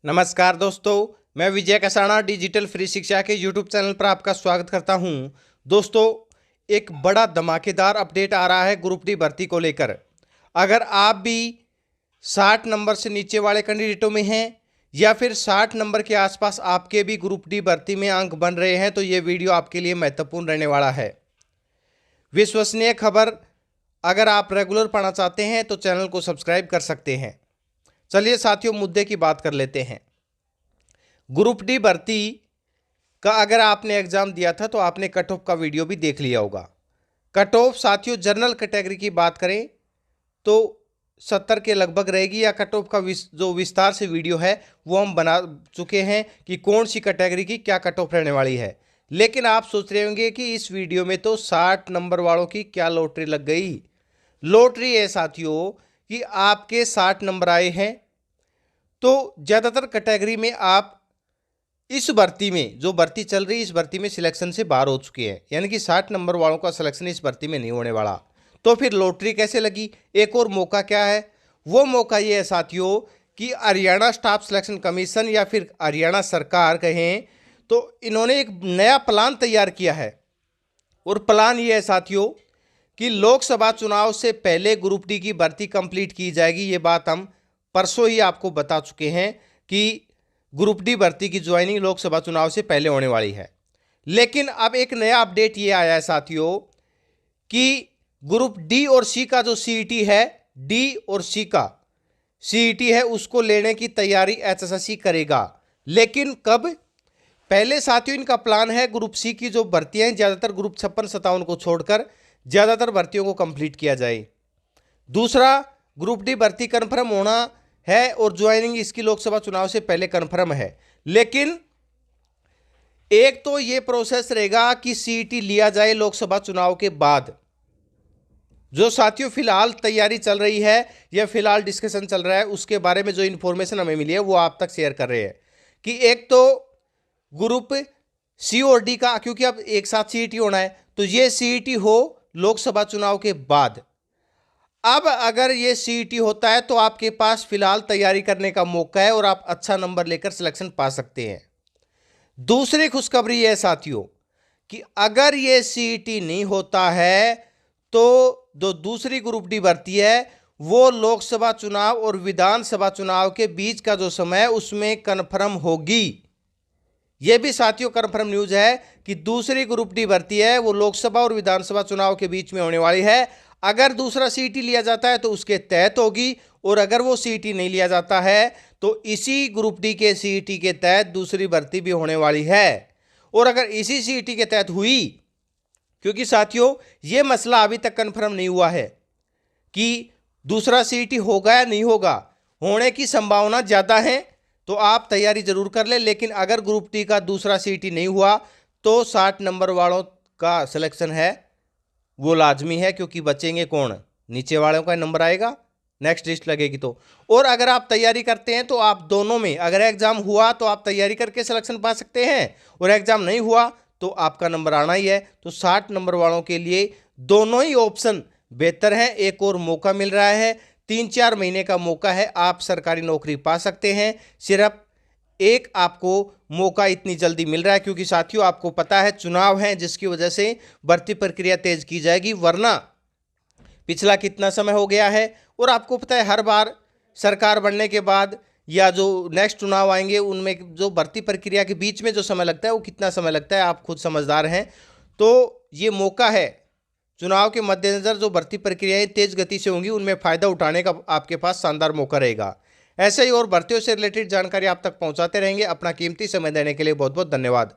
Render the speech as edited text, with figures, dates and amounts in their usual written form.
नमस्कार दोस्तों, मैं विजय कसाना डिजिटल फ्री शिक्षा के यूट्यूब चैनल पर आपका स्वागत करता हूं। दोस्तों, एक बड़ा धमाकेदार अपडेट आ रहा है ग्रुप डी भर्ती को लेकर। अगर आप भी 60 नंबर से नीचे वाले कैंडिडेटों में हैं या फिर 60 नंबर के आसपास आपके भी ग्रुप डी भर्ती में अंक बन रहे हैं तो ये वीडियो आपके लिए महत्वपूर्ण रहने वाला है। विश्वसनीय खबर अगर आप रेगुलर पढ़ना चाहते हैं तो चैनल को सब्सक्राइब कर सकते हैं। चलिए साथियों, मुद्दे की बात कर लेते हैं। ग्रुप डी भर्ती का अगर आपने एग्जाम दिया था तो आपने कट ऑफ का वीडियो भी देख लिया होगा। कट ऑफ साथियों जनरल कैटेगरी की बात करें तो 70 के लगभग रहेगी, या कट ऑफ का जो विस्तार से वीडियो है वो हम बना चुके हैं कि कौन सी कैटेगरी की क्या कट ऑफ रहने वाली है। लेकिन आप सोच रहे होंगे कि इस वीडियो में तो 60 नंबर वालों की क्या लॉटरी लग गई। लॉटरी है साथियों कि आपके 60 नंबर आए हैं तो ज़्यादातर कैटेगरी में आप इस भर्ती में, जो भर्ती चल रही है इस भर्ती में सिलेक्शन से बाहर हो चुके हैं, यानी कि 60 नंबर वालों का सिलेक्शन इस भर्ती में नहीं होने वाला। तो फिर लॉटरी कैसे लगी? एक और मौका क्या है? वो मौका ये है साथियों कि हरियाणा स्टाफ सिलेक्शन कमीशन या फिर हरियाणा सरकार कहें तो इन्होंने एक नया प्लान तैयार किया है। और प्लान ये है साथियों कि लोकसभा चुनाव से पहले ग्रुप डी की भर्ती कंप्लीट की जाएगी। ये बात हम परसों ही आपको बता चुके हैं कि ग्रुप डी भर्ती की ज्वाइनिंग लोकसभा चुनाव से पहले होने वाली है। लेकिन अब एक नया अपडेट ये आया है साथियों कि ग्रुप डी और सी का जो सीईटी है, डी और सी का सीईटी है, उसको लेने की तैयारी एचएसएससी करेगा। लेकिन कब? पहले साथियों इनका प्लान है ग्रुप सी की जो भर्तियां हैं, ज़्यादातर ग्रुप 56-57 को छोड़कर ज़्यादातर भर्तियों को कंप्लीट किया जाए। दूसरा, ग्रुप डी भर्ती कन्फर्म होना है और ज्वाइनिंग इसकी लोकसभा चुनाव से पहले कन्फर्म है। लेकिन एक तो ये प्रोसेस रहेगा कि सीईटी लिया जाए लोकसभा चुनाव के बाद। जो साथियों फिलहाल तैयारी चल रही है या फिलहाल डिस्कशन चल रहा है, उसके बारे में जो इन्फॉर्मेशन हमें मिली है वो आप तक शेयर कर रहे हैं कि एक तो ग्रुप सी और डी का, क्योंकि अब एक साथ सीईटी होना है तो ये सीईटी हो लोकसभा चुनाव के बाद। अब अगर ये सीईटी होता है तो आपके पास फिलहाल तैयारी करने का मौका है और आप अच्छा नंबर लेकर सिलेक्शन पा सकते हैं। दूसरी खुशखबरी है साथियों कि अगर ये सीईटी नहीं होता है तो जो दूसरी ग्रुप डी भर्ती है वो लोकसभा चुनाव और विधानसभा चुनाव के बीच का जो समय है उसमें कन्फर्म होगी। यह भी साथियों कन्फर्म न्यूज है कि दूसरी ग्रुप डी भर्ती है वो लोकसभा और विधानसभा चुनाव के बीच में होने वाली है। अगर दूसरा सीईटी लिया जाता है तो उसके तहत होगी, और अगर वो सीईटी नहीं लिया जाता है तो इसी ग्रुप डी के सीईटी के तहत दूसरी भर्ती भी होने वाली है। और अगर इसी सीईटी के तहत हुई, क्योंकि साथियों ये मसला अभी तक कन्फर्म नहीं हुआ है कि दूसरा सीईटी होगा या नहीं होगा, होने की संभावना ज़्यादा है तो आप तैयारी जरूर कर ले। लेकिन अगर ग्रुप डी का दूसरा सीईटी नहीं हुआ तो 60 नंबर वालों का सिलेक्शन है वो लाजमी है, क्योंकि बचेंगे कौन? नीचे वालों का नंबर आएगा नेक्स्ट लिस्ट लगेगी तो। और अगर आप तैयारी करते हैं तो आप दोनों में, अगर एग्जाम हुआ तो आप तैयारी करके सिलेक्शन पा सकते हैं, और एग्जाम नहीं हुआ तो आपका नंबर आना ही है। तो 60 नंबर वालों के लिए दोनों ही ऑप्शन बेहतर है। एक और मौका मिल रहा है, 3-4 महीने का मौका है, आप सरकारी नौकरी पा सकते हैं। सिर्फ एक आपको मौका इतनी जल्दी मिल रहा है क्योंकि साथियों आपको पता है चुनाव है जिसकी वजह से भर्ती प्रक्रिया तेज की जाएगी, वरना पिछला कितना समय हो गया है। और आपको पता है हर बार सरकार बनने के बाद या जो नेक्स्ट चुनाव आएंगे उनमें जो भर्ती प्रक्रिया के बीच में जो समय लगता है वो कितना समय लगता है, आप खुद समझदार हैं। तो ये मौका है, चुनाव के मद्देनज़र जो भर्ती प्रक्रियाएं तेज गति से होंगी उनमें फ़ायदा उठाने का आपके पास शानदार मौका रहेगा। ऐसे ही और भर्तियों से रिलेटेड जानकारी आप तक पहुंचाते रहेंगे। अपना कीमती समय देने के लिए बहुत बहुत धन्यवाद।